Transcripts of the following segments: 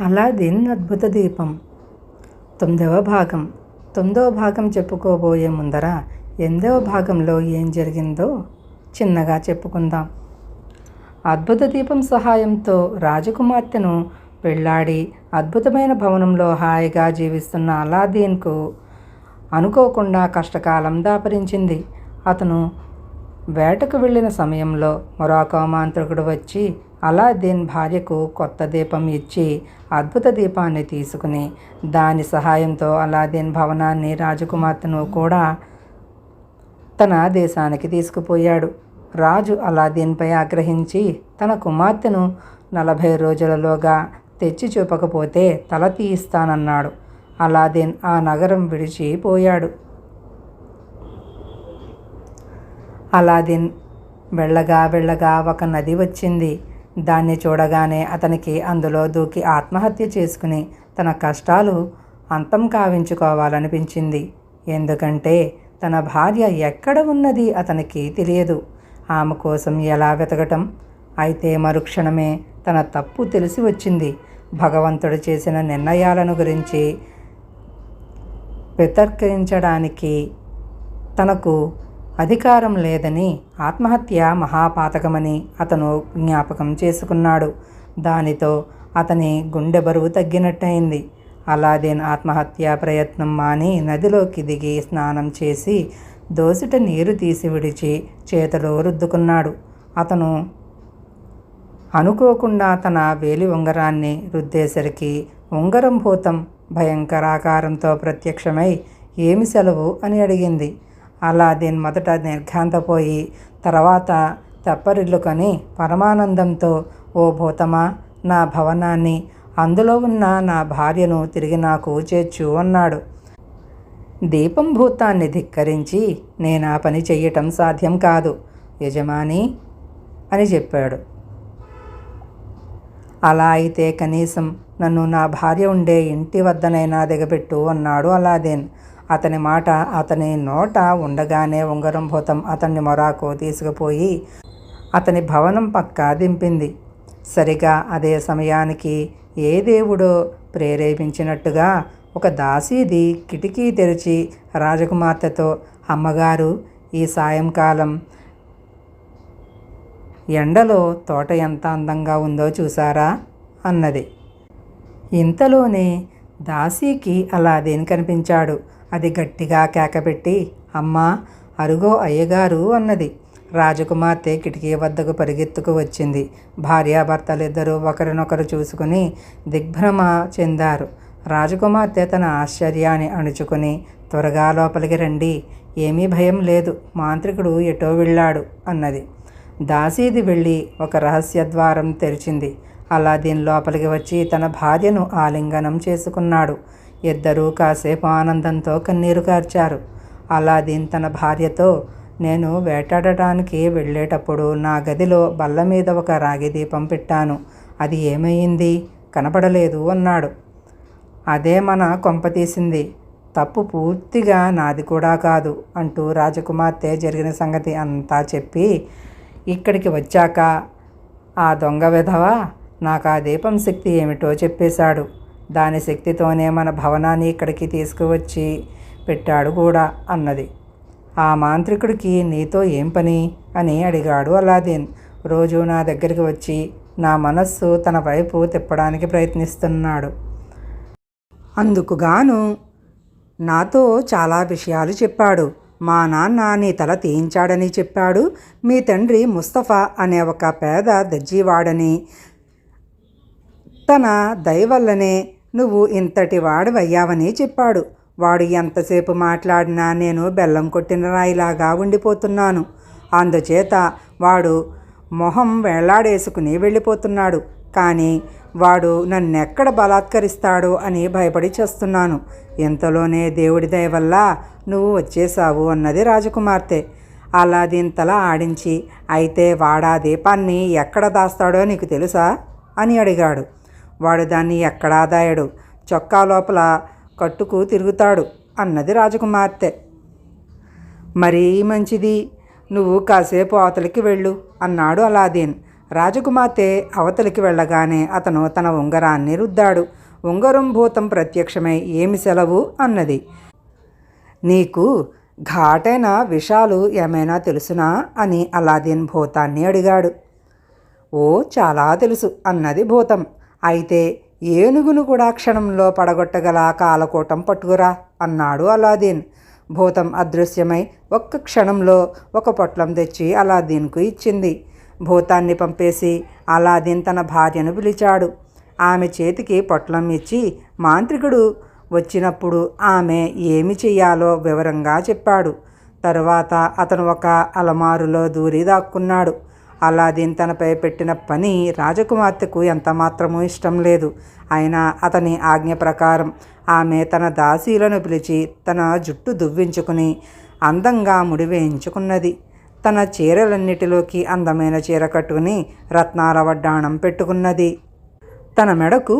Aladdin అద్భుత దీపం 9వ భాగం. 9వ భాగం చెప్పుకోబోయే ముందర 8వ భాగంలో ఏం జరిగిందో చిన్నగా చెప్పుకుందాం. అద్భుత దీపం సహాయంతో రాజకుమార్తెను పెళ్లాడి అద్భుతమైన భవనంలో హాయిగా జీవిస్తున్న అలాదీన్కు అనుకోకుండా కష్టకాలం దాపరించింది. అతను వేటకు వెళ్ళిన సమయంలో మరొక మాంత్రికుడు వచ్చి అలాదీన్ భార్యకు కొత్త దీపం ఇచ్చి అద్భుత దీపాన్ని తీసుకుని దాని సహాయంతో అలాదీన్ భవనాన్ని రాజకుమార్తెను కూడా తన దేశానికి తీసుకుపోయాడు. రాజు అలాదీన్పై ఆగ్రహించి తన కుమార్తెను 40 రోజులలోగా తెచ్చి చూపకపోతే తల తీయిస్తానన్నాడు. అలాదీన్ ఆ నగరం విడిచిపోయాడు. అలాదీన్ వెళ్ళగా ఒక నది వచ్చింది. దాన్ని చూడగానే అతనికి అందులో దూకి ఆత్మహత్య చేసుకుని తన కష్టాలు అంతం కావించుకోవాలనిపించింది. ఎందుకంటే తన భార్య ఎక్కడ ఉన్నది అతనికి తెలియదు. ఆమె కోసం ఎలా వెతకటం? అయితే మరుక్షణమే తన తప్పు తెలిసి వచ్చింది. భగవంతుడు చేసిన నిర్ణయాలను గురించి వితర్కించడానికి తనకు అధికారం లేదని, ఆత్మహత్య మహాపాతకమని అతను జ్ఞాపకం చేసుకున్నాడు. దానితో అతని గుండె బరువు తగ్గినట్టయింది. అలాదీన్ ఆత్మహత్య ప్రయత్నం మాని నదిలోకి దిగి స్నానం చేసి దోసిట నీరు తీసి విడిచి చేతిలో రుద్దుకున్నాడు. అతను అనుకోకుండా తన వేలి ఉంగరాన్ని రుద్దేసరికి ఉంగరం భూతం భయంకరాకారంతో ప్రత్యక్షమై ఏమి సెలవు అని అడిగింది. అలాదీన్ మొదట నిర్ఘాంతపోయి తర్వాత తెప్పరిల్లుకొని పరమానందంతో, ఓ భూతమా, నా భవనాన్ని, అందులో ఉన్న నా భార్యను తిరిగి నాకు చేర్చు అన్నాడు. దీపం భూతాన్ని ధిక్కరించి, నేనా పని చెయ్యటం సాధ్యం కాదు యజమాని అని చెప్పాడు. అలా అయితే కనీసం నన్ను నా భార్య ఉండే ఇంటి వద్దనైనా దిగబెట్టు అన్నాడు అలాదీన్. అతని మాట అతని నోట ఉండగానే ఉంగరం భూతం అతన్ని మొరాకు తీసుకుపోయి అతని భవనం పక్క దింపింది. సరిగా అదే సమయానికి ఏ దేవుడో ప్రేరేపించినట్టుగా ఒక దాసీది కిటికీ తెరిచి రాజకుమార్తెతో, అమ్మగారు, ఈ సాయంకాలం ఎండలో తోట ఎంత అందంగా ఉందో చూసారా అన్నది. ఇంతలోనే దాసీకి అలాదీన్ కనిపించాడు. అది గట్టిగా కేకపెట్టి, అమ్మా, అరుగో అయ్యగారు అన్నది. రాజకుమార్తె కిటికీ వద్దకు పరిగెత్తుకు వచ్చింది. భార్యాభర్తలిద్దరూ ఒకరినొకరు చూసుకుని దిగ్భ్రమ చెందారు. రాజకుమార్తె తన ఆశ్చర్యాన్ని అణుచుకుని, త్వరగా లోపలికి రండి, ఏమీ భయం లేదు, మాంత్రికుడు ఎటో వెళ్ళాడు అన్నది. దాసీది వెళ్ళి ఒక రహస్య ద్వారం తెరిచింది. అలాదీన్ లోపలికి వచ్చి తన భార్యను ఆలింగనం చేసుకున్నాడు. ఇద్దరూ కాసేపు ఆనందంతో కన్నీరు కార్చారు. అలాదీన్ తన భార్యతో, నేను వేటాడటానికి వెళ్ళేటప్పుడు నా గదిలో బల్ల మీద ఒక రాగి దీపం పెట్టాను, అది ఏమైంది, కనపడలేదు అన్నాడు. అదే మన కొంపతీసింది, తప్పు పూర్తిగా నాది కూడా కాదు అంటూ రాజకుమార్తె జరిగిన సంగతి అంతా చెప్పి, ఇక్కడికి వచ్చాక ఆ దొంగ విధవ నాకు ఆ దీపం శక్తి ఏమిటో చెప్పేశాడు. దాని శక్తితోనే మన భవనాన్ని ఇక్కడికి తీసుకువచ్చి పెట్టాడు కూడా అన్నది. ఆ మాంత్రికుడికి నీతో ఏం పని అని అడిగాడు అలాదీన్. రోజు నా దగ్గరికి వచ్చి నా మనస్సు తన వైపు తిప్పడానికి ప్రయత్నిస్తున్నాడు. అందుకుగాను నాతో చాలా విషయాలు చెప్పాడు. మా నాన్న నీ తల తీయించాడని చెప్పాడు. మీ తండ్రి ముస్తఫా అనే ఒక పేద దజ్జీవాడని, తన దయవల్లనే నువ్వు ఇంతటి వాడివయ్యావని చెప్పాడు. వాడు ఎంతసేపు మాట్లాడినా నేను బెల్లం కొట్టిన రాయిలాగా ఉండిపోతున్నాను. అందుచేత వాడు మొహం వేళ్లాడేసుకుని వెళ్ళిపోతున్నాడు. కానీ వాడు నన్నెక్కడ బలాత్కరిస్తాడో అని భయపడి చేస్తున్నాను. ఇంతలోనే దేవుడి దయ వల్ల నువ్వు వచ్చేసావు అన్నది రాజకుమార్తె. అలాదీన్ తల ఆడించి, అయితే వాడా దీపాన్ని ఎక్కడ దాస్తాడో నీకు తెలుసా అని అడిగాడు. వాడు దాన్ని ఎక్కడా దాయడు, చొక్కా లోపల కట్టుకు తిరుగుతాడు అన్నది రాజకుమార్తె. మరీ మంచిది, నువ్వు కాసేపు అవతలికి వెళ్ళు అన్నాడు అలాదీన్. రాజకుమార్తె అవతలికి వెళ్ళగానే అతను తన ఉంగరాన్ని రుద్దాడు. ఉంగరం భూతం ప్రత్యక్షమై ఏమి సెలవు అన్నది. నీకు ఘాటైన విషాలు ఏమైనా తెలుసునా అని అలాదీన్ భూతాన్ని అడిగాడు. ఓ చాలా తెలుసు అన్నది భూతం. అయితే ఏనుగును కూడా క్షణంలో పడగొట్టగల కాలకూటం పట్టుకురా అన్నాడు అలాదీన్. భూతం అదృశ్యమై ఒక్క క్షణంలో ఒక పొట్లం తెచ్చి అలాదీన్కు ఇచ్చింది. భూతాన్ని పంపేసి అలాదీన్ తన భార్యను పిలిచాడు. ఆమె చేతికి పొట్లం ఇచ్చి మాంత్రికుడు వచ్చినప్పుడు ఆమె ఏమి చెయ్యాలో వివరంగా చెప్పాడు. తరువాత అతను ఒక అలమారులో దూరి దాక్కున్నాడు. అలాదీన్ తనపై పెట్టిన పని రాజకుమార్తెకు ఎంతమాత్రమూ ఇష్టం లేదు. అయినా అతని ఆజ్ఞ ప్రకారం ఆమె తన దాసీలను పిలిచి తన జుట్టు దువ్వించుకుని అందంగా ముడివేయించుకున్నది. తన చీరలన్నిటిలోకి అందమైన చీర కట్టుకుని రత్నాల వడ్డాణం పెట్టుకున్నది. తన మెడకు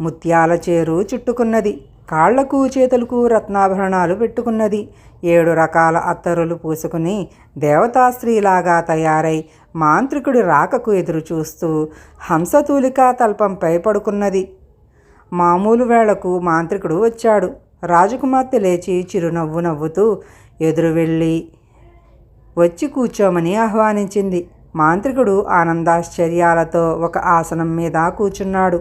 ముత్యాల చేరు చుట్టుకున్నది. కాళ్లకు చేతులకు రత్నాభరణాలు పెట్టుకున్నది. 7 రకాల అత్తరులు పూసుకుని దేవతా స్త్రీలాగా తయారై మాంత్రికుడి రాకకు ఎదురు చూస్తూ హంసతూలికా తల్పంపై పడుకున్నది. మామూలు వేళకు మాంత్రికుడు వచ్చాడు. రాజకుమార్తె లేచి చిరునవ్వు నవ్వుతూ ఎదురు వెళ్ళి వచ్చి కూర్చోమని ఆహ్వానించింది. మాంత్రికుడు ఆనందాశ్చర్యాలతో ఒక ఆసనం మీద కూర్చున్నాడు.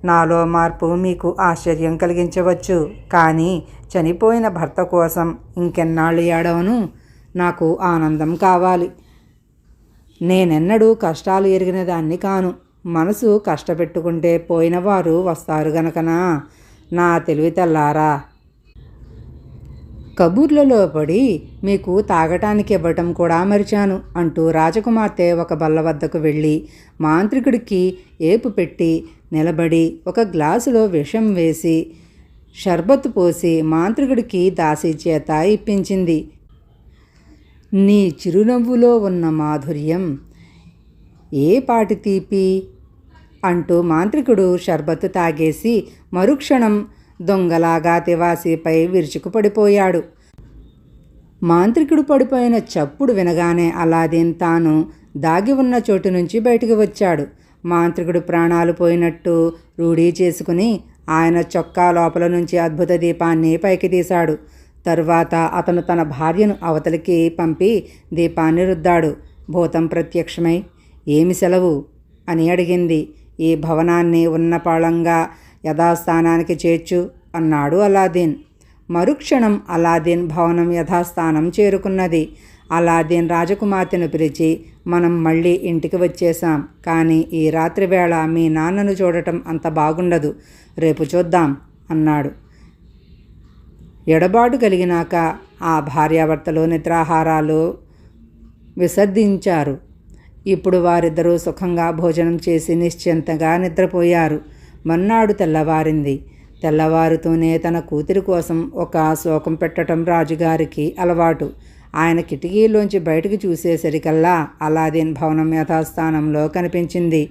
నాలో మార్పు మీకు ఆశ్చర్యం కలిగించవచ్చు, కానీ చనిపోయిన భర్త కోసం ఇంకెన్నాళ్ళు ఏడవను? నాకు ఆనందం కావాలి. నేనెన్నడూ కష్టాలు ఎరిగిన దాన్ని కాను. మనసు కష్టపెట్టుకుంటే పోయినవారు వస్తారు గనకనా నా తెలివితెల్లారా. కబూర్లలో పడి మీకు తాగటానికి ఇవ్వటం కూడా మరిచాను అంటూ రాజకుమార్తె ఒక బల్ల వద్దకు వెళ్ళి మాంత్రికుడికి ఏపు పెట్టి నిలబడి ఒక గ్లాసులో విషం వేసి షర్బత్తు పోసి మాంత్రికుడికి దాసీ చేత ఇప్పించింది. నీ చిరునవ్వులో ఉన్న మాధుర్యం ఏ పాటి తీపి అంటూ మాంత్రికుడు షర్బత్తు తాగేసి మరుక్షణం దొంగలాగా తివాసీపై విరుచుకుపడిపోయాడు. మాంత్రికుడు పడిపోయిన చప్పుడు వినగానే అలాదీన్ తాను దాగి ఉన్న చోటు నుంచి బయటికి వచ్చాడు. మాంత్రికుడు ప్రాణాలు పోయినట్టు రూఢీ చేసుకుని ఆయన చొక్కా లోపల నుంచి అద్భుత దీపాన్ని పైకి తీశాడు. తరువాత అతను తన భార్యను అవతలికి పంపి దీపాన్ని రుద్దాడు. భూతం ప్రత్యక్షమై ఏమి సెలవు అని అడిగింది. ఈ భవనాన్ని ఉన్నపాళంగా యథాస్థానానికి చేర్చు అన్నాడు అలాదీన్. మరుక్షణం అలాదీన్ భవనం యథాస్థానం చేరుకున్నది. అలాదీన్ రాజకుమార్తెను పిలిచి, మనం మళ్ళీ ఇంటికి వచ్చేశాం, కానీ ఈ రాత్రి వేళ మీ నాన్నను చూడటం అంత బాగుండదు, రేపు చూద్దాం అన్నాడు. ఎడబాటు కలిగినాక ఆ భార్యాభర్తలు నిద్రాహారాలు విసర్జించారు. ఇప్పుడు వారిద్దరూ సుఖంగా భోజనం చేసి నిశ్చింతగా నిద్రపోయారు. మర్నాడు తెల్లవారింది. తెల్లవారుతూనే తన కూతురి కోసం ఒక శోకం పెట్టడం రాజుగారికి అలవాటు. ఆయన కిటికీలోంచి బయటకు చూసేసరికల్లా అలాదీన్ భవనం యథాస్థానంలో కనిపించింది.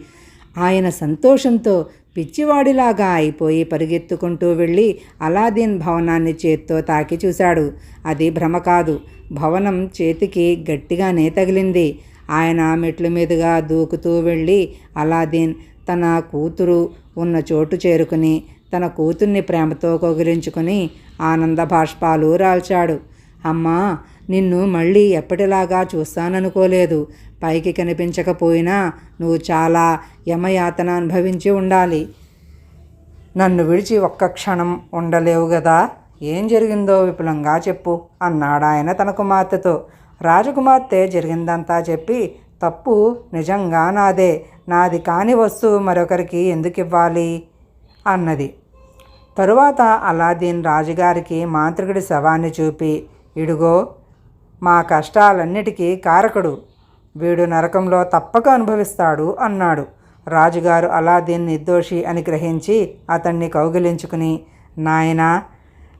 ఆయన సంతోషంతో పిచ్చివాడిలాగా అయిపోయి పరిగెత్తుకుంటూ వెళ్ళి అలాదీన్ భవనాన్ని చేత్తో తాకి చూశాడు. అది భ్రమ కాదు. భవనం చేతికి గట్టిగానే తగిలింది. ఆయన మెట్ల మీదుగా దూకుతూ వెళ్ళి అలాదీన్ తన కూతురు ఉన్న చోటు చేరుకుని తన కూతుర్ని ప్రేమతో కౌగిలించుకుని ఆనంద బాష్పాలు రాల్చాడు. అమ్మా, నిన్ను మళ్ళీ ఎప్పటిలాగా చూస్తాననుకోలేదు. పైకి కనిపించకపోయినా నువ్వు చాలా యమయాతన అనుభవించి ఉండాలి. నన్ను విడిచి ఒక్క క్షణం ఉండలేవు గదా. ఏం జరిగిందో విపులంగా చెప్పు అన్నాడు ఆయన తన కుమార్తెతో. రాజకుమార్తె జరిగిందంతా చెప్పి, తప్పు నిజంగా నాదే, నాది కాని వస్తువు మరొకరికి ఎందుకు ఇవ్వాలి అన్నది. తరువాత అలాదీన్ రాజుగారికి మాంత్రికుడి శవాన్ని చూపి, ఇడుగో మా కష్టాలన్నిటికీ కారకుడు, వీడు నరకంలో తప్పక అనుభవిస్తాడు అన్నాడు. రాజుగారు అలాదీన్ నిర్దోషి అని గ్రహించి అతన్ని కౌగిలించుకుని, నాయనా,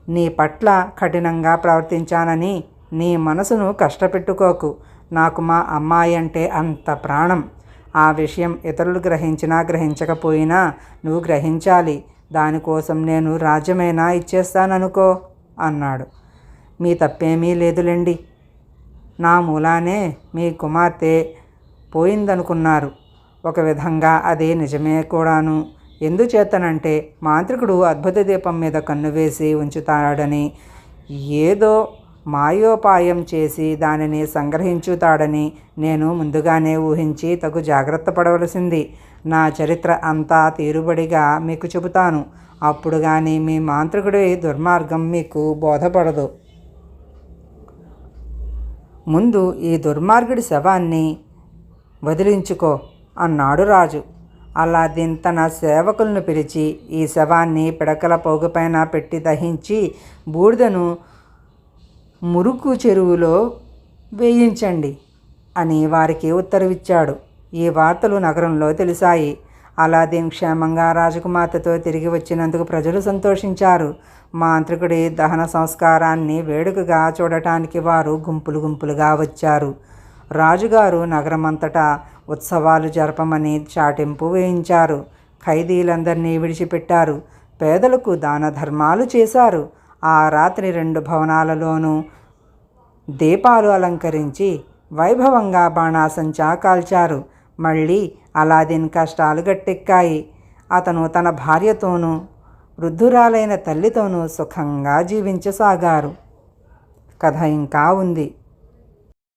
నీ పట్ల కఠినంగా ప్రవర్తించానని నీ మనసును కష్టపెట్టుకోకు. నాకు మా అమ్మాయి అంటే అంత ప్రాణం. ఆ విషయం ఇతరులు గ్రహించినా గ్రహించకపోయినా నువ్వు గ్రహించాలి. దానికోసం నేను రాజ్యమైనా ఇచ్చేస్తాననుకో అన్నాడు. మీ తప్పేమీ లేదులేండి. నా మూలానే మీ కుమార్తె పోయిందనుకున్నారు. ఒక విధంగా అది నిజమే కూడాను. ఎందుచేతనంటే మాంత్రికుడు అద్భుత దీపం మీద కన్ను వేసి ఉంచుతాడని, ఏదో మాయోపాయం చేసి దానిని సంగ్రహించుతాడని నేను ముందుగానే ఊహించి తగు జాగ్రత్త పడవలసింది. నా చరిత్ర అంతా తీరుబడిగా మీకు చెబుతాను. అప్పుడు కానీ మీ మాంత్రికుడి దుర్మార్గం మీకు బోధపడదు. ముందు ఈ దుర్మార్గుడి శవాన్ని వదిలించుకో అన్నాడు రాజు. అలాద్దీన్ తన సేవకులను పిలిచి ఈ శవాన్ని పిడకల పోగుపైన పెట్టి దహించి బూడిదను మురుకు చెరువులో వేయించండి అని వారికి ఉత్తర్విచ్చాడు. ఈ వార్తలు నగరంలో తెలిసాయి. అలాద్దీన్ క్షేమంగా రాజకుమార్తెతో తిరిగి వచ్చినందుకు ప్రజలు సంతోషించారు. మాంత్రికుడి దహన సంస్కారాన్ని వేడుకగా చూడటానికి వారు గుంపులు గుంపులుగా వచ్చారు. రాజుగారు నగరమంతటా ఉత్సవాలు జరపమని చాటింపు వేయించారు. ఖైదీలందరినీ విడిచిపెట్టారు. పేదలకు దాన ధర్మాలు చేశారు. ఆ రాత్రి 2 భవనాలలోనూ దీపాలు అలంకరించి వైభవంగా బాణాసంచా కాల్చారు. మళ్ళీ అలాద్దీన్ కష్టాలు గట్టెక్కాయి. అతను తన భార్యతోనూ వృద్ధురాలైన తల్లితోనూ సుఖంగా జీవించసాగారు. కథ ఇంకా ఉంది.